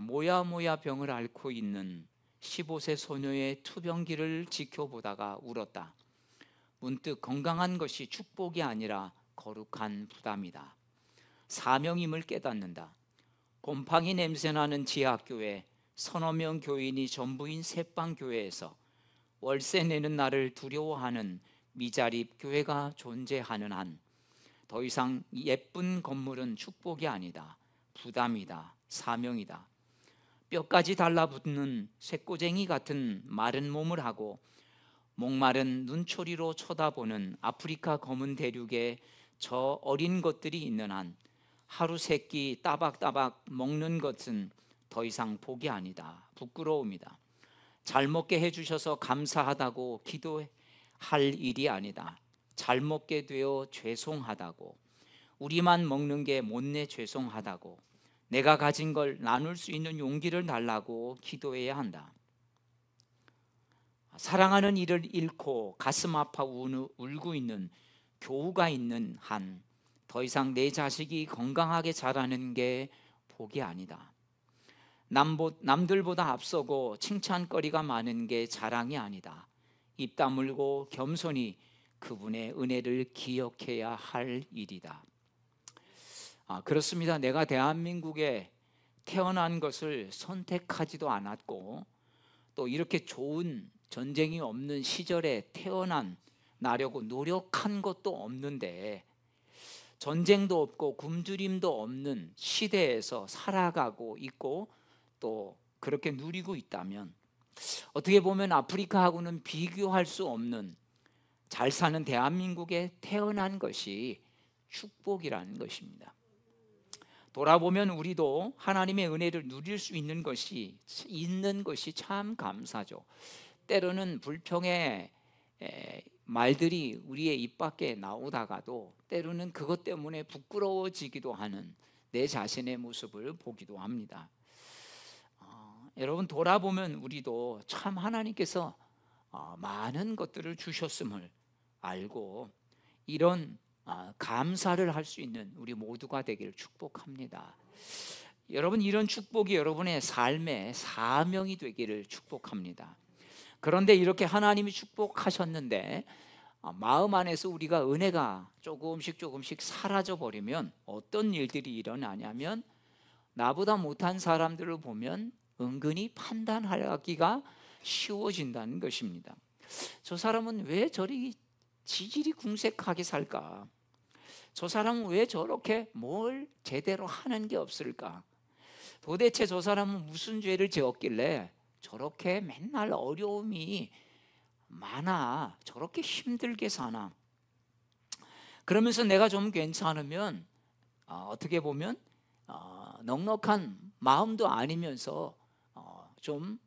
모야모야 병을 앓고 있는 15세 소녀의 투병기를 지켜보다가 울었다. 문득 건강한 것이 축복이 아니라 거룩한 부담이다. 사명임을 깨닫는다. 곰팡이 냄새나는 지하학교에 서너 명 교인이 전부인 새빵교회에서 월세 내는 나를 두려워하는 미자립 교회가 존재하는 한 더 이상 예쁜 건물은 축복이 아니다. 부담이다. 사명이다. 뼈까지 달라붙는 쇠꼬쟁이 같은 마른 몸을 하고 목마른 눈초리로 쳐다보는 아프리카 검은 대륙에 저 어린 것들이 있는 한 하루 세 끼 따박따박 먹는 것은 더 이상 복이 아니다. 부끄러움이다. 잘 먹게 해주셔서 감사하다고 기도할 일이 아니다. 잘 먹게 되어 죄송하다고, 우리만 먹는 게 못내 죄송하다고, 내가 가진 걸 나눌 수 있는 용기를 달라고 기도해야 한다. 사랑하는 이를 잃고 가슴 아파 울고 있는 교우가 있는 한 더 이상 내 자식이 건강하게 자라는 게 복이 아니다. 남들보다 앞서고 칭찬거리가 많은 게 자랑이 아니다. 입 다물고 겸손히 그분의 은혜를 기억해야 할 일이다. 그렇습니다. 내가 대한민국에 태어난 것을 선택하지도 않았고 또 이렇게 좋은 전쟁이 없는 시절에 태어나려고 노력한 것도 없는데, 전쟁도 없고 굶주림도 없는 시대에서 살아가고 있고 또 그렇게 누리고 있다면, 어떻게 보면 아프리카하고는 비교할 수 없는 잘 사는 대한민국에 태어난 것이 축복이라는 것입니다. 돌아보면 우리도 하나님의 은혜를 누릴 수 있는 것이 참 감사죠. 때로는 불평의 말들이 우리의 입 밖에 나오다가도 때로는 그것 때문에 부끄러워지기도 하는 내 자신의 모습을 보기도 합니다. 여러분, 돌아보면 우리도 참 하나님께서 많은 것들을 주셨음을 알고 이런 감사를 할 수 있는 우리 모두가 되기를 축복합니다. 여러분, 이런 축복이 여러분의 삶의 사명이 되기를 축복합니다. 그런데 이렇게 하나님이 축복하셨는데 마음 안에서 우리가 은혜가 조금씩 사라져 버리면 어떤 일들이 일어나냐면, 나보다 못한 사람들을 보면 은근히 판단하기가 쉬워진다는 것입니다. 저 사람은 왜 저리 지질이 궁색하게 살까? 저 사람은 왜 저렇게 뭘 제대로 하는 게 없을까? 도대체 저 사람은 무슨 죄를 지었길래 저렇게 맨날 어려움이 많아, 저렇게 힘들게 사나? 그러면서 내가 좀 괜찮으면 어떻게 보면 넉넉한 마음도 아니면서 좀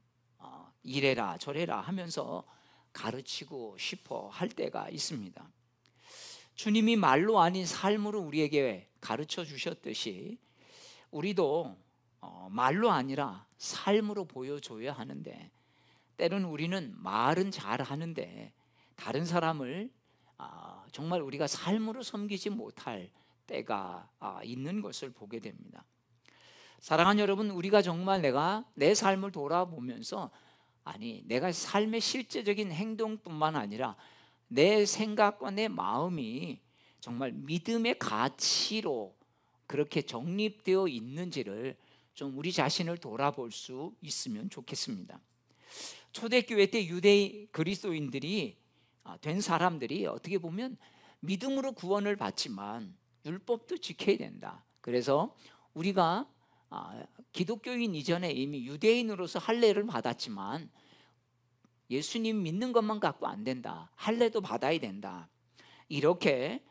이래라 저래라 하면서 가르치고 싶어 할 때가 있습니다. 주님이 말로 아닌 삶으로 우리에게 가르쳐 주셨듯이 우리도 말로 아니라 삶으로 보여줘야 하는데, 때로는 우리는 말은 잘하는데 다른 사람을 정말 우리가 삶으로 섬기지 못할 때가 있는 것을 보게 됩니다. 사랑하는 여러분, 우리가 정말 내가 내 삶을 돌아보면서 내가 삶의 실제적인 행동뿐만 아니라 내 생각과 내 마음이 정말 믿음의 가치로 그렇게 정립되어 있는지를 좀 우리 자신을 돌아볼 수 있으면 좋겠습니다. 초대교회 때 유대 그리스도인들이 된 사람들이 어떻게 보면 믿음으로 구원을 받지만 율법도 지켜야 된다. 그래서 우리가 기독교인 이전에 이미 유대인으로서 할례를 받았지만 예수님 믿는 것만 갖고 안 된다, 할례도 받아야 된다, 이렇게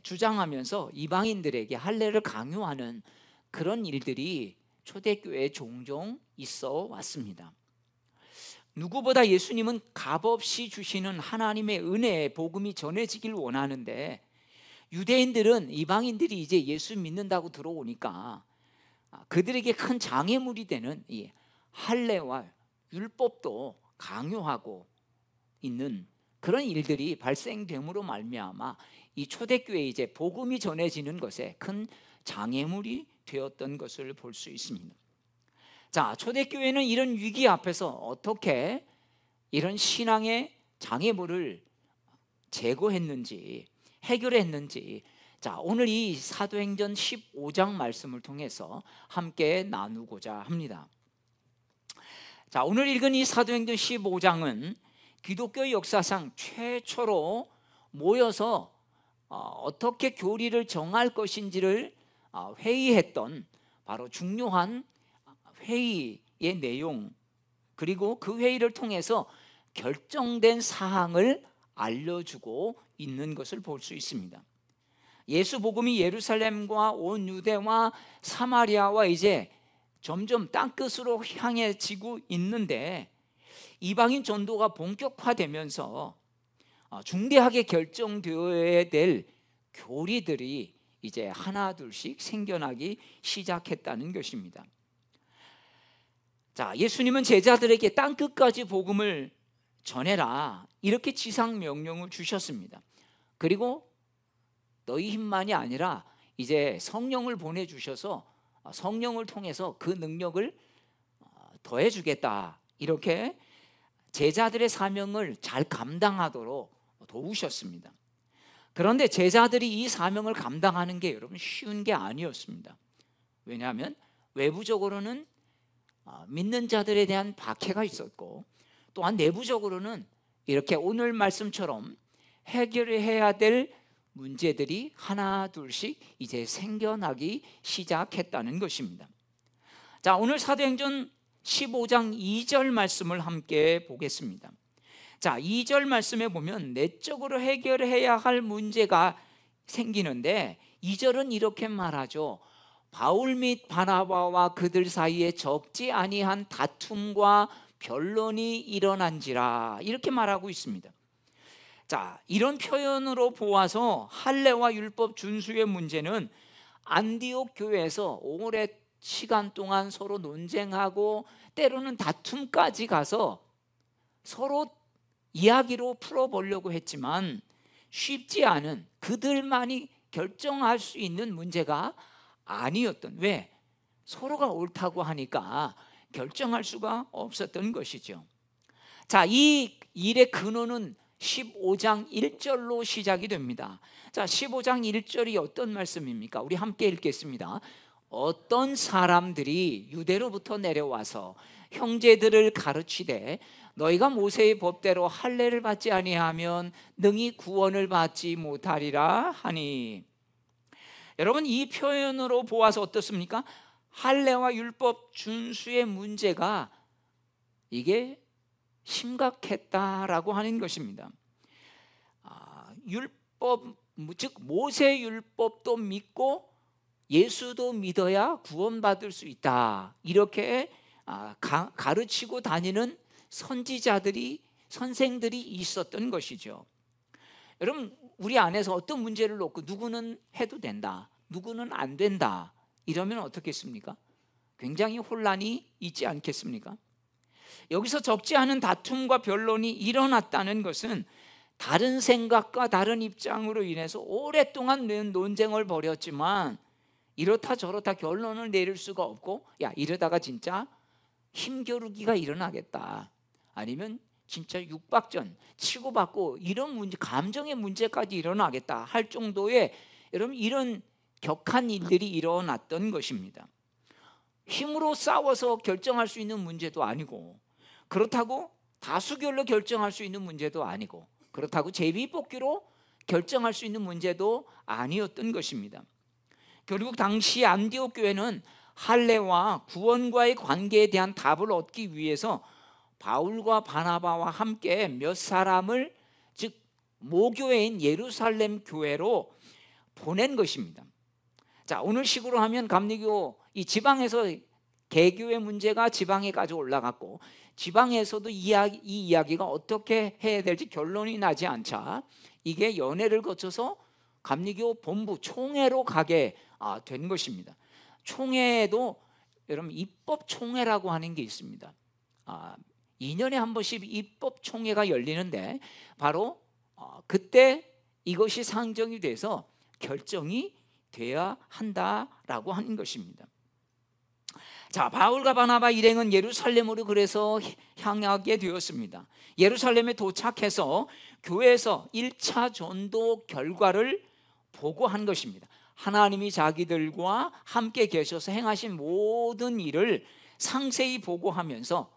주장하면서 이방인들에게 할례를 강요하는 그런 일들이 초대교회에 종종 있어 왔습니다. 누구보다 예수님은 값없이 주시는 하나님의 은혜의 복음이 전해지길 원하는데, 유대인들은 이방인들이 이제 예수 믿는다고 들어오니까 그들에게 큰 장애물이 되는 이 할례와 율법도 강요하고 있는 그런 일들이 발생됨으로 말미암아 이 초대교회에 이제 복음이 전해지는 것에 큰 장애물이 되었던 것을 볼 수 있습니다. 자, 초대교회는 이런 위기 앞에서 어떻게 이런 신앙의 장애물을 제거했는지, 해결했는지, 자, 오늘 이 사도행전 15장 말씀을 통해서 함께 나누고자 합니다. 자, 오늘 읽은 이 사도행전 15장은 기독교 역사상 최초로 모여서 어떻게 교리를 정할 것인지를 회의했던 바로 중요한 회의의 내용, 그리고 그 회의를 통해서 결정된 사항을 알려주고 있는 것을 볼 수 있습니다. 예수 복음이 예루살렘과 온 유대와 사마리아와 이제 점점 땅끝으로 향해지고 있는데, 이방인 전도가 본격화되면서 중대하게 결정되어야 될 교리들이 이제 하나 둘씩 생겨나기 시작했다는 것입니다. 자, 예수님은 제자들에게 땅끝까지 복음을 전해라, 이렇게 지상 명령을 주셨습니다. 그리고 너희 힘만이 아니라 이제 성령을 보내주셔서 성령을 통해서 그 능력을 더해주겠다, 이렇게 제자들의 사명을 잘 감당하도록 도우셨습니다. 그런데 제자들이 이 사명을 감당하는 게 여러분 쉬운 게 아니었습니다. 왜냐하면 외부적으로는 믿는 자들에 대한 박해가 있었고, 또한 내부적으로는 이렇게 오늘 말씀처럼 해결해야 될 문제들이 하나 둘씩 이제 생겨나기 시작했다는 것입니다. 자, 오늘 사도행전 15장 2절 말씀을 함께 보겠습니다. 자, 2절 말씀에 보면 내적으로 해결해야 할 문제가 생기는데, 2절은 이렇게 말하죠. 바울 및 바나바와 그들 사이에 적지 아니한 다툼과 변론이 일어난지라, 이렇게 말하고 있습니다. 자, 이런 표현으로 보아서 할례와 율법 준수의 문제는 안디옥 교회에서 오랜 시간 동안 서로 논쟁하고 때로는 다툼까지 가서 서로 이야기로 풀어보려고 했지만 쉽지 않은, 그들만이 결정할 수 있는 문제가 아니었던, 왜? 서로가 옳다고 하니까 결정할 수가 없었던 것이죠. 자, 이 일의 근원은 15장 1절로 시작이 됩니다. 자, 15장 1절이 어떤 말씀입니까? 우리 함께 읽겠습니다. 어떤 사람들이 유대로부터 내려와서 형제들을 가르치되 너희가 모세의 법대로 할례를 받지 아니하면 능히 구원을 받지 못하리라 하니. 여러분, 이 표현으로 보아서 어떻습니까? 할례와 율법 준수의 문제가 이게 심각했다라고 하는 것입니다. 율법, 즉 모세 율법도 믿고 예수도 믿어야 구원받을 수 있다, 이렇게 가르치고 다니는 선지자들이, 선생들이 있었던 것이죠. 여러분, 우리 안에서 어떤 문제를 놓고 누구는 해도 된다, 누구는 안 된다, 이러면 어떻겠습니까? 굉장히 혼란이 있지 않겠습니까? 여기서 적지 않은 다툼과 변론이 일어났다는 것은 다른 생각과 다른 입장으로 인해서 오랫동안 논쟁을 벌였지만 이렇다 저렇다 결론을 내릴 수가 없고, 야, 이러다가 진짜 힘겨루기가 일어나겠다, 아니면 진짜 육박전 치고받고 이런 문제, 감정의 문제까지 일어나겠다 할 정도의 여러분 이런 격한 일들이 일어났던 것입니다. 힘으로 싸워서 결정할 수 있는 문제도 아니고, 그렇다고 다수결로 결정할 수 있는 문제도 아니고, 그렇다고 제비뽑기로 결정할 수 있는 문제도 아니었던 것입니다. 결국 당시 안디옥 교회는 할례와 구원과의 관계에 대한 답을 얻기 위해서 바울과 바나바와 함께 몇 사람을, 즉 모교회인 예루살렘 교회로 보낸 것입니다. 자, 오늘 식으로 하면 감리교 이 지방에서 개교의 문제가 지방에까지 올라갔고, 지방에서도 이 이야기가 어떻게 해야 될지 결론이 나지 않자 이게 연회를 거쳐서 감리교 본부 총회로 가게 된 것입니다. 총회에도 여러분 입법 총회라고 하는 게 있습니다. 2년에 한 번씩 입법 총회가 열리는데 바로 그때 이것이 상정이 돼서 결정이 돼야 한다라고 하는 것입니다. 자, 바울과 바나바 일행은 예루살렘으로 그래서 향하게 되었습니다. 예루살렘에 도착해서 교회에서 1차 전도 결과를 보고한 것입니다. 하나님이 자기들과 함께 계셔서 행하신 모든 일을 상세히 보고하면서,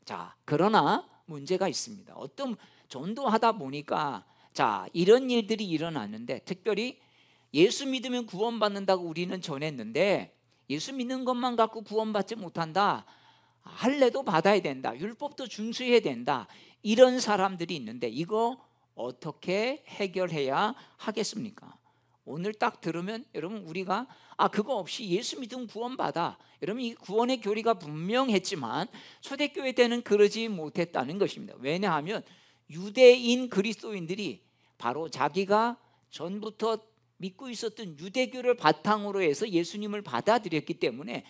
자, 그러나 문제가 있습니다. 어떤 전도하다 보니까 자, 이런 일들이 일어났는데, 특별히 예수 믿으면 구원받는다고 우리는 전했는데 예수 믿는 것만 갖고 구원받지 못한다, 할례도 받아야 된다, 율법도 준수해야 된다, 이런 사람들이 있는데 이거 어떻게 해결해야 하겠습니까? 오늘 딱 들으면 여러분, 우리가 그거 없이 예수 믿으면 구원받아, 여러분, 이 구원의 교리가 분명했지만 초대교회 때는 그러지 못했다는 것입니다. 왜냐하면 유대인 그리스도인들이 바로 자기가 전부터 믿고 있었던 유대교를 바탕으로 해서 예수님을 받아들였기 때문에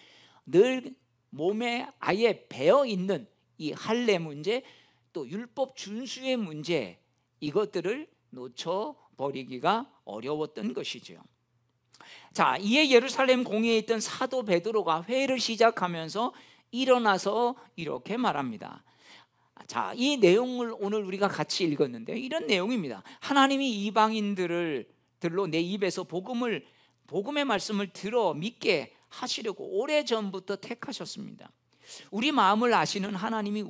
늘 몸에 아예 배어있는 이 할례 문제, 또 율법 준수의 문제, 이것들을 놓쳐버리기가 어려웠던 것이죠. 자, 이에 예루살렘 공회에 있던 사도 베드로가 회의를 시작하면서 일어나서 이렇게 말합니다. 자, 이 내용을 오늘 우리가 같이 읽었는데 이런 내용입니다. 하나님이 이방인들로 내 입에서 복음의 말씀을 들어 믿게 하시려고 오래전부터 택하셨습니다. 우리 마음을 아시는 하나님이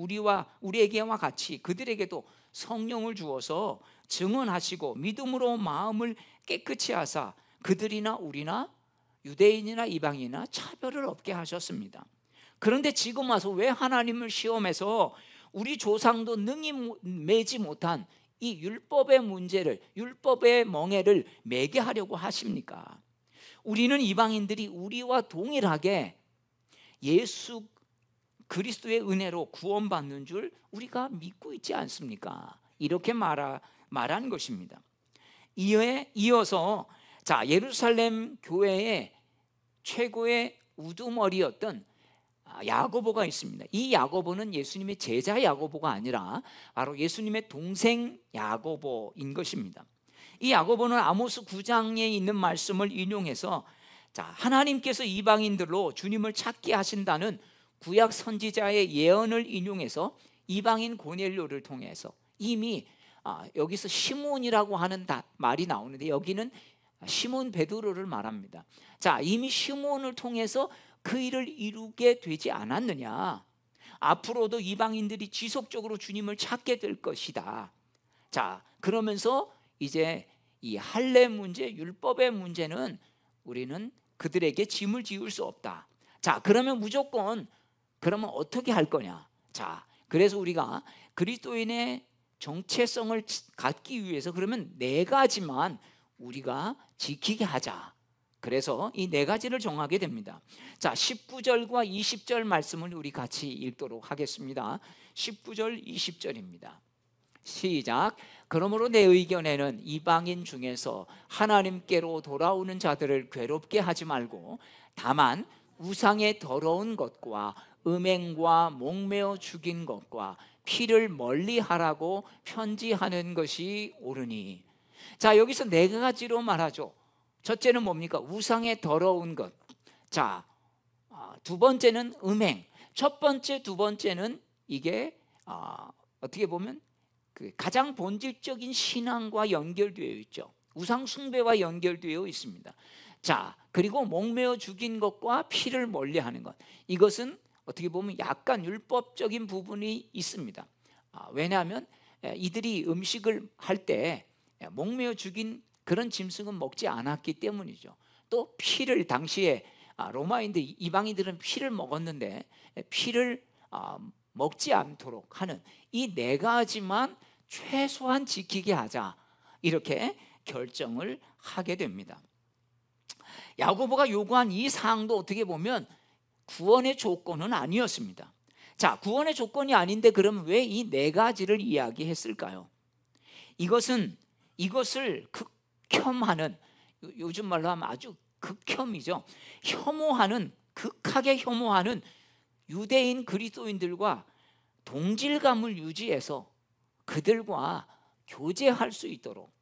우리에게와 같이 그들에게도 성령을 주어서 증언하시고 믿음으로 마음을 깨끗이 하사 그들이나 우리나 유대인이나 이방인이나 차별을 없게 하셨습니다. 그런데 지금 와서 왜 하나님을 시험해서 우리 조상도 능히 매지 못한 이 율법의 문제를, 율법의 멍에를 매게 하려고 하십니까? 우리는 이방인들이 우리와 동일하게 예수 그리스도의 은혜로 구원받는 줄 우리가 믿고 있지 않습니까? 이렇게 말한 것입니다. 이어서 자, 예루살렘 교회의 최고의 우두머리였던 야고보가 있습니다. 이 야고보는 예수님의 제자 야고보가 아니라 바로 예수님의 동생 야고보인 것입니다. 이 야고보는 아모스 9장에 있는 말씀을 인용해서, 자, 하나님께서 이방인들로 주님을 찾게 하신다는 구약 선지자의 예언을 인용해서 이방인 고넬료를 통해서 이미 여기서 시몬이라고 하는 말이 나오는데 여기는 시몬 베드로를 말합니다. 자, 이미 시몬을 통해서 그 일을 이루게 되지 않았느냐, 앞으로도 이방인들이 지속적으로 주님을 찾게 될 것이다. 자, 그러면서 이제 이 할례 문제, 율법의 문제는 우리는 그들에게 짐을 지울 수 없다. 자, 그러면 어떻게 할 거냐? 자, 그래서 우리가 그리스도인의 정체성을 갖기 위해서 그러면 4가지만 우리가 지키게 하자. 그래서 이 4가지를 정하게 됩니다. 자, 19절과 20절 말씀을 우리 같이 읽도록 하겠습니다. 19절 20절입니다. 시작. 그러므로 내 의견에는 이방인 중에서 하나님께로 돌아오는 자들을 괴롭게 하지 말고 다만 우상의 더러운 것과 음행과 목매어 죽인 것과 피를 멀리하라고 편지하는 것이 옳으니. 자, 여기서 4가지로 말하죠. 첫째는 뭡니까? 우상의 더러운 것. 자, 두 번째는 음행. 첫 번째, 두 번째는 이게 어떻게 보면 그 가장 본질적인 신앙과 연결되어 있죠. 우상 숭배와 연결되어 있습니다. 자, 그리고 목매어 죽인 것과 피를 멀리하는 것. 이것은 어떻게 보면 약간 율법적인 부분이 있습니다. 왜냐하면 이들이 음식을 할 때 목매어 죽인 그런 짐승은 먹지 않았기 때문이죠. 또 피를 당시에 로마인들, 이방인들은 피를 먹었는데 피를 먹지 않도록 하는 이 4가지만 최소한 지키게 하자, 이렇게 결정을 하게 됩니다. 야고보가 요구한 이 사항도 어떻게 보면 구원의 조건은 아니었습니다. 자, 구원의 조건이 아닌데 그럼 왜 이 4가지를 이야기했을까요? 이것을 극혐하는, 요즘 말로 하면 아주 극혐이죠. 극하게 혐오하는 유대인 그리스도인들과 동질감을 유지해서 그들과 교제할 수 있도록,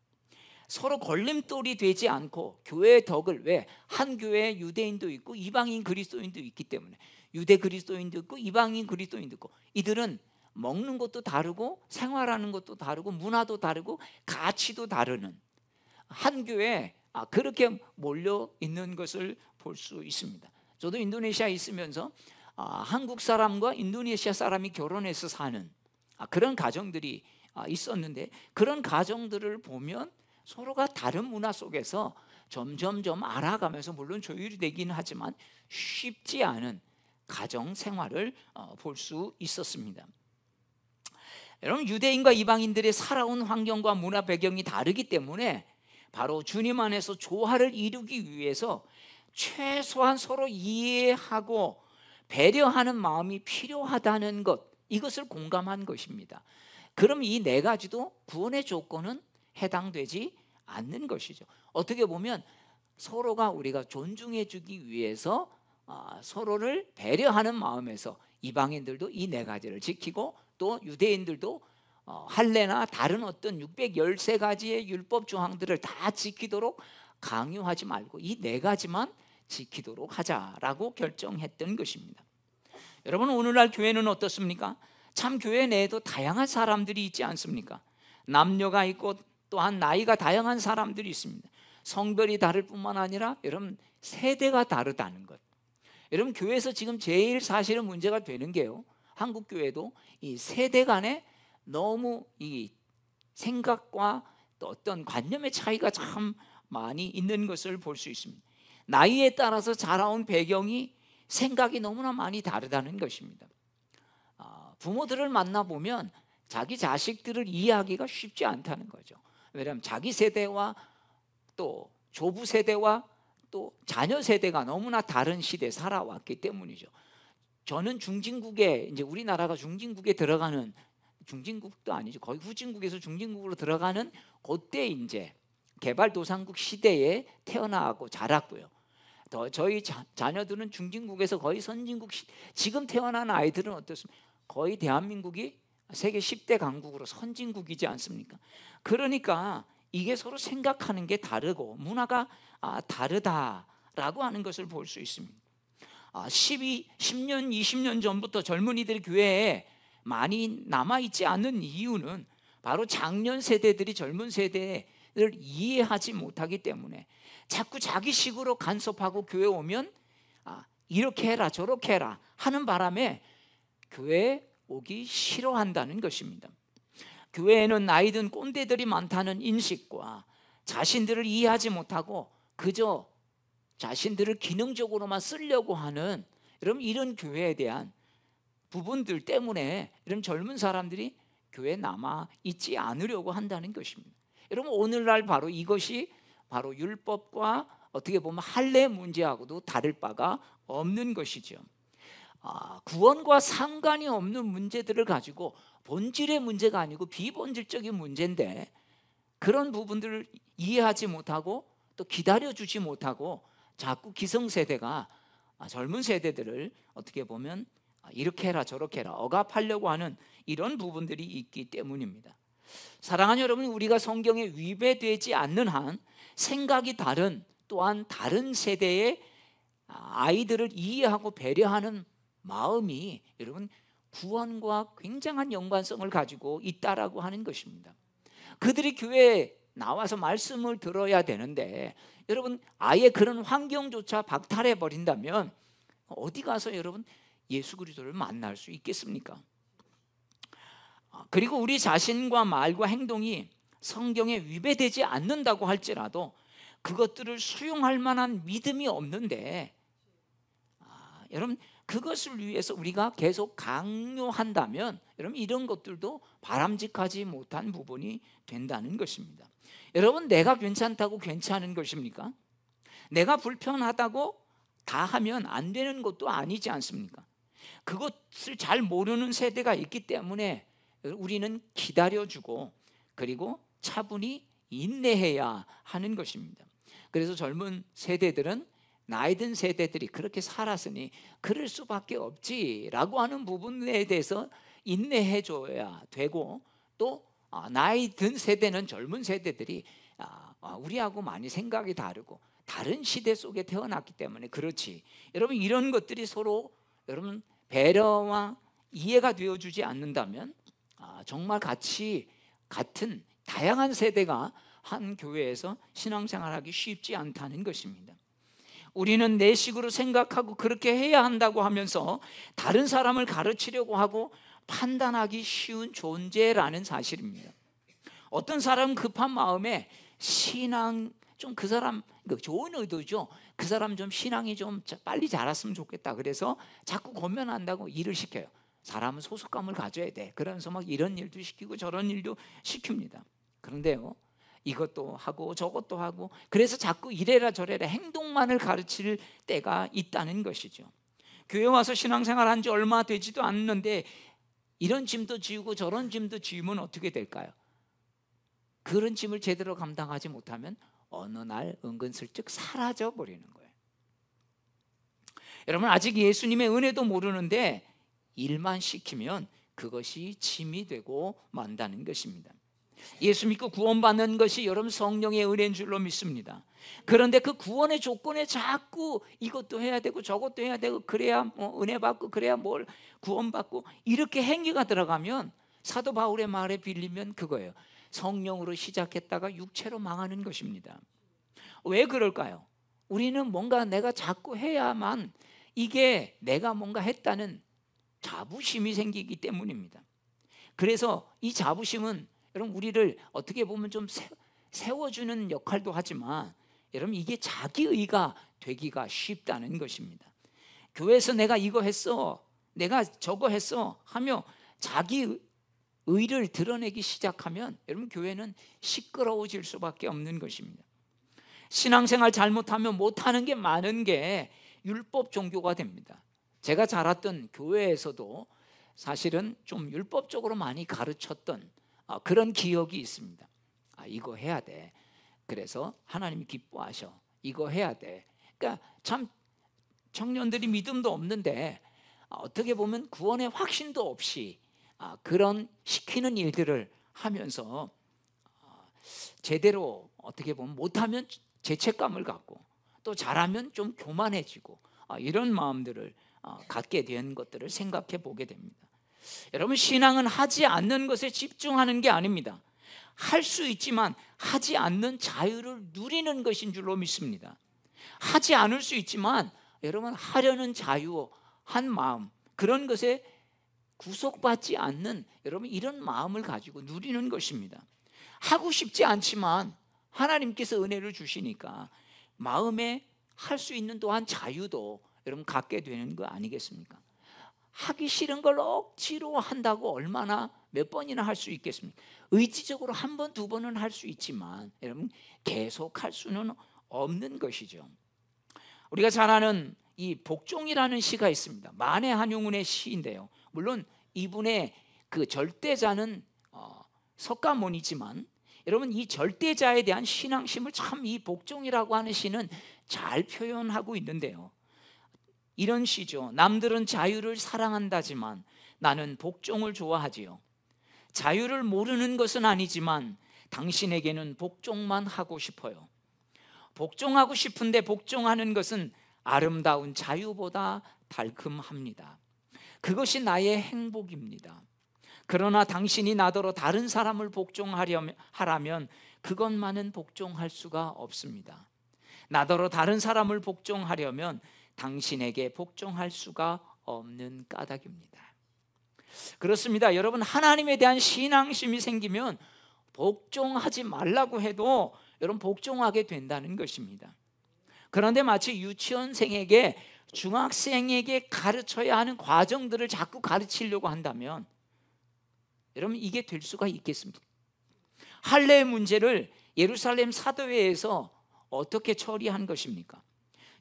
서로 걸림돌이 되지 않고 교회의 덕을, 왜? 한 교회에 유대인도 있고 이방인 그리스도인도 있기 때문에 유대 그리스도인도 있고 이방인 그리스도인도 있고, 이들은 먹는 것도 다르고 생활하는 것도 다르고 문화도 다르고 가치도 다르는 한 교회에 그렇게 몰려 있는 것을 볼 수 있습니다. 저도 인도네시아에 있으면서 한국 사람과 인도네시아 사람이 결혼해서 사는 그런 가정들이 있었는데, 그런 가정들을 보면 서로가 다른 문화 속에서 점점점 알아가면서, 물론 조율이 되긴 하지만 쉽지 않은 가정 생활을 볼 수 있었습니다. 여러분, 유대인과 이방인들의 살아온 환경과 문화 배경이 다르기 때문에 바로 주님 안에서 조화를 이루기 위해서 최소한 서로 이해하고 배려하는 마음이 필요하다는 것, 이것을 공감한 것입니다. 그럼 이 네 가지도 구원의 조건은 해당되지 않는 것이죠. 어떻게 보면 서로가 우리가 존중해 주기 위해서 서로를 배려하는 마음에서 이방인들도 이 네 가지를 지키고, 또 유대인들도 할례나 다른 어떤 613가지의 율법 조항들을 다 지키도록 강요하지 말고 이 네 가지만 지키도록 하자라고 결정했던 것입니다. 여러분, 오늘날 교회는 어떻습니까? 참 교회 내에도 다양한 사람들이 있지 않습니까? 남녀가 있고 또한 나이가 다양한 사람들이 있습니다. 성별이 다를 뿐만 아니라 여러분, 세대가 다르다는 것. 여러분, 교회에서 지금 제일 사실은 문제가 되는 게요, 한국 교회도 이 세대 간에 너무 이 생각과 또 어떤 관념의 차이가 참 많이 있는 것을 볼 수 있습니다. 나이에 따라서 자라온 배경이, 생각이 너무나 많이 다르다는 것입니다. 부모들을 만나보면 자기 자식들을 이해하기가 쉽지 않다는 거죠. 왜냐하면 자기 세대와 또 조부 세대와 또 자녀 세대가 너무나 다른 시대에 살아왔기 때문이죠. 저는 중진국에, 이제 우리나라가 중진국에 들어가는, 중진국도 아니죠, 거의 후진국에서 중진국으로 들어가는 그때 이제 개발도상국 시대에 태어나고 자랐고요. 더 저희 자녀들은 중진국에서 거의 선진국 지금 태어난 아이들은 어떻습니까? 거의 대한민국이 세계 10대 강국으로 선진국이지 않습니까? 그러니까 이게 서로 생각하는 게 다르고 문화가 다르다라고 하는 것을 볼 수 있습니다. 10년, 20년 전부터 젊은이들이 교회에 많이 남아있지 않는 이유는 바로 장년 세대들이 젊은 세대를 이해하지 못하기 때문에 자꾸 자기식으로 간섭하고 교회 오면 이렇게 해라 저렇게 해라 하는 바람에 교회에 오기 싫어한다는 것입니다. 교회에는 나이든 꼰대들이 많다는 인식과 자신들을 이해하지 못하고 그저 자신들을 기능적으로만 쓰려고 하는 이런 교회에 대한 부분들 때문에 이런 젊은 사람들이 교회에 남아 있지 않으려고 한다는 것입니다. 여러분, 오늘날 바로 이것이 바로 율법과 어떻게 보면 할례 문제하고도 다를 바가 없는 것이죠. 구원과 상관이 없는 문제들을 가지고 본질의 문제가 아니고 비본질적인 문제인데, 그런 부분들을 이해하지 못하고 또 기다려주지 못하고 자꾸 기성세대가 젊은 세대들을 어떻게 보면 이렇게 해라 저렇게 해라 억압하려고 하는 이런 부분들이 있기 때문입니다. 사랑하는 여러분, 우리가 성경에 위배되지 않는 한 생각이 다른, 또한 다른 세대의 아이들을 이해하고 배려하는 마음이 여러분 구원과 굉장한 연관성을 가지고 있다라고 하는 것입니다. 그들이 교회에 나와서 말씀을 들어야 되는데 여러분, 아예 그런 환경조차 박탈해 버린다면 어디 가서 여러분 예수 그리스도를 만날 수 있겠습니까? 그리고 우리 자신과 말과 행동이 성경에 위배되지 않는다고 할지라도 그것들을 수용할 만한 믿음이 없는데, 여러분 그것을 위해서 우리가 계속 강요한다면 여러분 이런 것들도 바람직하지 못한 부분이 된다는 것입니다. 여러분, 내가 괜찮다고 괜찮은 것입니까? 내가 불편하다고 다 하면 안 되는 것도 아니지 않습니까? 그것을 잘 모르는 세대가 있기 때문에 우리는 기다려주고 그리고 차분히 인내해야 하는 것입니다. 그래서 젊은 세대들은 나이 든 세대들이 그렇게 살았으니 그럴 수밖에 없지라고 하는 부분에 대해서 인내해 줘야 되고, 또 나이 든 세대는 젊은 세대들이 우리하고 많이 생각이 다르고 다른 시대 속에 태어났기 때문에 그렇지, 여러분 이런 것들이 서로 여러분 배려와 이해가 되어주지 않는다면 정말 같은 다양한 세대가 한 교회에서 신앙생활하기 쉽지 않다는 것입니다. 우리는 내 식으로 생각하고 그렇게 해야 한다고 하면서 다른 사람을 가르치려고 하고 판단하기 쉬운 존재라는 사실입니다. 어떤 사람은 급한 마음에 신앙 좀 그 사람 좋은 의도죠. 그 사람 좀 신앙이 좀 빨리 자랐으면 좋겠다. 그래서 자꾸 권면한다고 일을 시켜요. 사람은 소속감을 가져야 돼. 그러면서 막 이런 일도 시키고 저런 일도 시킵니다. 그런데요, 이것도 하고 저것도 하고 그래서 자꾸 이래라 저래라 행동만을 가르칠 때가 있다는 것이죠. 교회 와서 신앙생활 한 지 얼마 되지도 않는데 이런 짐도 지우고 저런 짐도 지우면 어떻게 될까요? 그런 짐을 제대로 감당하지 못하면 어느 날 은근슬쩍 사라져 버리는 거예요. 여러분 아직 예수님의 은혜도 모르는데 일만 시키면 그것이 짐이 되고 만다는 것입니다. 예수 믿고 구원받는 것이 여러분 성령의 은혜인 줄로 믿습니다. 그런데 그 구원의 조건에 자꾸 이것도 해야 되고 저것도 해야 되고 그래야 은혜 받고 그래야 뭘 구원받고 이렇게 행위가 들어가면 사도 바울의 말에 빌리면 그거예요. 성령으로 시작했다가 육체로 망하는 것입니다. 왜 그럴까요? 우리는 뭔가 내가 자꾸 해야만 이게 내가 뭔가 했다는 자부심이 생기기 때문입니다. 그래서 이 자부심은 여러분 우리를 어떻게 보면 좀 세워주는 역할도 하지만 여러분 이게 자기의가 되기가 쉽다는 것입니다. 교회에서 내가 이거 했어, 내가 저거 했어 하며 자기 의를 드러내기 시작하면 여러분 교회는 시끄러워질 수밖에 없는 것입니다. 신앙생활 잘못하면 못하는 게 많은 게 율법 종교가 됩니다. 제가 자랐던 교회에서도 사실은 좀 율법적으로 많이 가르쳤던 그런 기억이 있습니다. 이거 해야 돼. 그래서 하나님이 기뻐하셔. 이거 해야 돼. 그러니까 참 청년들이 믿음도 없는데 어떻게 보면 구원의 확신도 없이 그런 시키는 일들을 하면서 제대로 어떻게 보면 못하면 죄책감을 갖고 또 잘하면 좀 교만해지고 이런 마음들을 갖게 된 것들을 생각해 보게 됩니다. 여러분 신앙은 하지 않는 것에 집중하는 게 아닙니다. 할 수 있지만 하지 않는 자유를 누리는 것인 줄로 믿습니다. 하지 않을 수 있지만 여러분 하려는 자유, 한 마음 그런 것에 구속받지 않는 여러분 이런 마음을 가지고 누리는 것입니다. 하고 싶지 않지만 하나님께서 은혜를 주시니까 마음에 할 수 있는 또한 자유도 여러분 갖게 되는 거 아니겠습니까? 하기 싫은 걸 억지로 한다고 얼마나 몇 번이나 할 수 있겠습니까? 의지적으로 한 번, 두 번은 할 수 있지만 여러분 계속 할 수는 없는 것이죠. 우리가 잘 아는 이 복종이라는 시가 있습니다. 만해 한용운의 시인데요. 물론 이분의 그 절대자는 석가모니지만 여러분 이 절대자에 대한 신앙심을 참 이 복종이라고 하는 시는 잘 표현하고 있는데요. 이런 시죠. 남들은 자유를 사랑한다지만 나는 복종을 좋아하지요. 자유를 모르는 것은 아니지만 당신에게는 복종만 하고 싶어요. 복종하고 싶은데 복종하는 것은 아름다운 자유보다 달콤합니다. 그것이 나의 행복입니다. 그러나 당신이 나더러 다른 사람을 복종하라면 그것만은 복종할 수가 없습니다. 나더러 다른 사람을 복종하려면 당신에게 복종할 수가 없는 까닭입니다. 그렇습니다. 여러분 하나님에 대한 신앙심이 생기면 복종하지 말라고 해도 여러분 복종하게 된다는 것입니다. 그런데 마치 유치원생에게 중학생에게 가르쳐야 하는 과정들을 자꾸 가르치려고 한다면 여러분 이게 될 수가 있겠습니까? 할례의 문제를 예루살렘 사도회에서 어떻게 처리한 것입니까?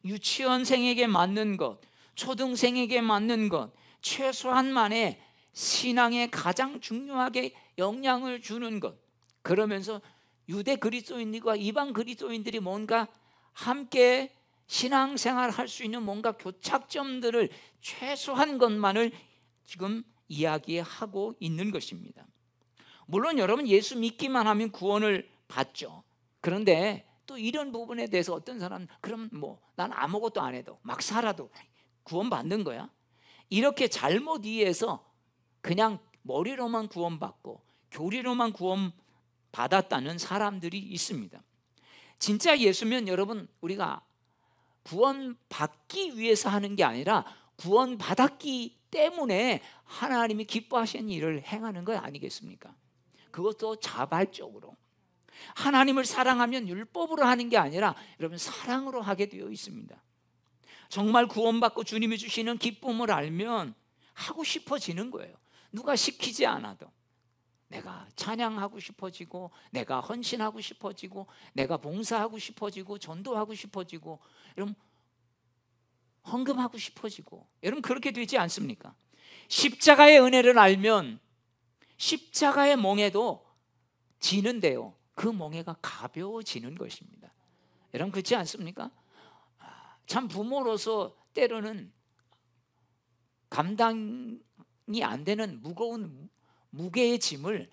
유치원생에게 맞는 것, 초등생에게 맞는 것, 최소한만의 신앙에 가장 중요하게 영향을 주는 것. 그러면서 유대 그리스도인들과 이방 그리스도인들이 뭔가 함께 신앙생활 할 수 있는 뭔가 교착점들을 최소한 것만을 지금 이야기하고 있는 것입니다. 물론 여러분 예수 믿기만 하면 구원을 받죠. 그런데 또 이런 부분에 대해서 어떤 사람은 그럼 난 아무것도 안 해도 막 살아도 구원 받는 거야? 이렇게 잘못 이해해서 그냥 머리로만 구원받고 교리로만 구원받았다는 사람들이 있습니다. 진짜 예수면 여러분, 우리가 구원받기 위해서 하는 게 아니라 구원받았기 때문에 하나님이 기뻐하시는 일을 행하는 거 아니겠습니까? 그것도 자발적으로 하나님을 사랑하면 율법으로 하는 게 아니라 여러분 사랑으로 하게 되어 있습니다. 정말 구원받고 주님이 주시는 기쁨을 알면 하고 싶어지는 거예요. 누가 시키지 않아도 내가 찬양하고 싶어지고, 내가 헌신하고 싶어지고, 내가 봉사하고 싶어지고, 전도하고 싶어지고, 여러분 헌금하고 싶어지고, 여러분 그렇게 되지 않습니까? 십자가의 은혜를 알면 십자가의 멍에도 지는데요, 그 멍에가 가벼워지는 것입니다. 여러분 그렇지 않습니까? 참 부모로서 때로는 감당이 안 되는 무거운 무게의 짐을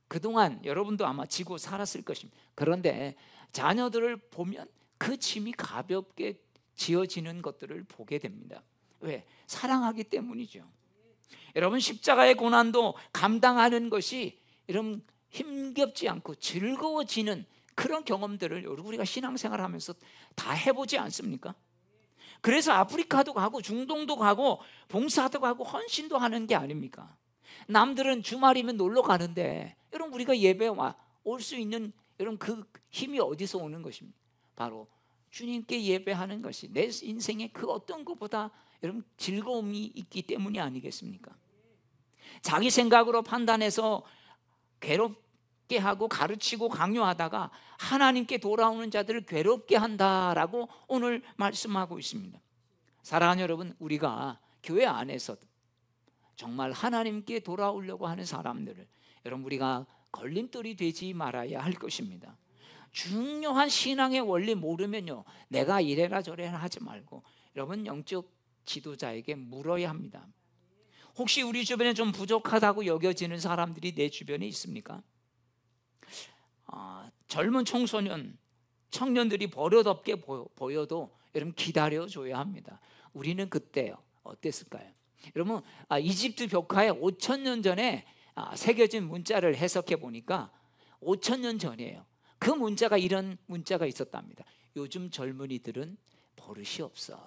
그동안 여러분도 아마 지고 살았을 것입니다. 그런데 자녀들을 보면 그 짐이 가볍게 지어지는 것들을 보게 됩니다. 왜? 사랑하기 때문이죠. 여러분 십자가의 고난도 감당하는 것이 여러분 힘겹지 않고 즐거워지는 그런 경험들을 우리가 신앙생활하면서 다 해보지 않습니까? 그래서 아프리카도 가고 중동도 가고 봉사도 가고 헌신도 하는 게 아닙니까? 남들은 주말이면 놀러 가는데 여러분 우리가 예배 올 수 있는 여러분 그 힘이 어디서 오는 것입니까? 바로 주님께 예배하는 것이 내 인생의 그 어떤 것보다 여러분 즐거움이 있기 때문이 아니겠습니까? 자기 생각으로 판단해서 괴롭게 하고 가르치고 강요하다가 하나님께 돌아오는 자들을 괴롭게 한다라고 오늘 말씀하고 있습니다. 사랑하는 여러분, 우리가 교회 안에서도 정말 하나님께 돌아오려고 하는 사람들을 여러분 우리가 걸림돌이 되지 말아야 할 것입니다. 중요한 신앙의 원리 모르면요, 내가 이래라 저래라 하지 말고 여러분 영적 지도자에게 물어야 합니다. 혹시 우리 주변에 좀 부족하다고 여겨지는 사람들이 내 주변에 있습니까? 젊은 청소년, 청년들이 버릇없게 보여도 여러분 기다려줘야 합니다. 우리는 그때 어땠을까요? 여러분 이집트 벽화에 5,000년 전에 새겨진 문자를 해석해 보니까 5,000년 전이에요. 그 문자가 이런 문자가 있었답니다. 요즘 젊은이들은 버릇이 없어.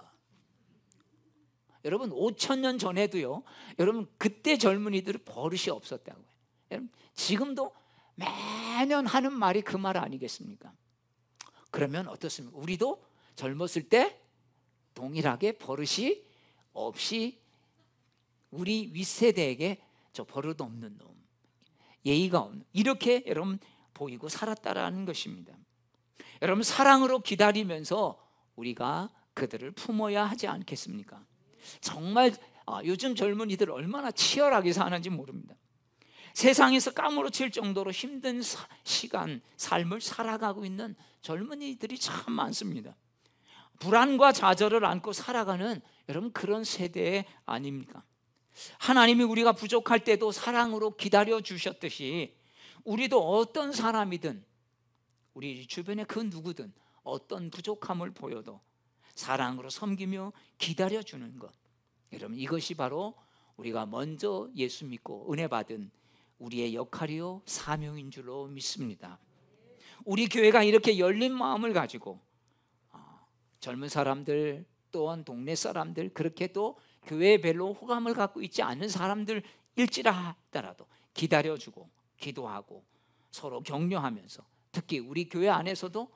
여러분 5,000년 전에도요, 여러분 그때 젊은이들은 버릇이 없었다고요. 여러분 지금도 매년 하는 말이 그 말 아니겠습니까? 그러면 어떻습니까? 우리도 젊었을 때 동일하게 버릇이 없이 우리 윗세대에게 저 버릇 없는 놈, 예의가 없는, 이렇게 여러분 보이고 살았다라는 것입니다. 여러분 사랑으로 기다리면서 우리가 그들을 품어야 하지 않겠습니까? 정말 요즘 젊은이들 얼마나 치열하게 사는지 모릅니다. 세상에서 까무러칠 정도로 힘든 시간, 삶을 살아가고 있는 젊은이들이 참 많습니다. 불안과 좌절을 안고 살아가는 여러분 그런 세대 아닙니까? 하나님이 우리가 부족할 때도 사랑으로 기다려 주셨듯이 우리도 어떤 사람이든 우리 주변에 그 누구든 어떤 부족함을 보여도 사랑으로 섬기며 기다려주는 것, 여러분 이것이 바로 우리가 먼저 예수 믿고 은혜 받은 우리의 역할이요 사명인 줄로 믿습니다. 우리 교회가 이렇게 열린 마음을 가지고 젊은 사람들 또한 동네 사람들, 그렇게 또 교회에 별로 호감을 갖고 있지 않은 사람들일지라도 기다려주고 기도하고 서로 격려하면서, 특히 우리 교회 안에서도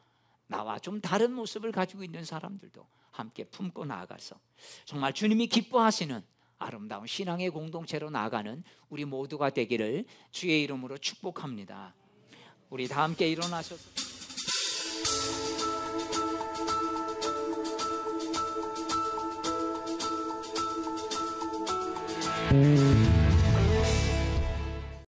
나와 좀 다른 모습을 가지고 있는 사람들도 함께 품고 나아가서 정말 주님이 기뻐하시는 아름다운 신앙의 공동체로 나아가는 우리 모두가 되기를 주의 이름으로 축복합니다. 우리 다 함께 일어나셔서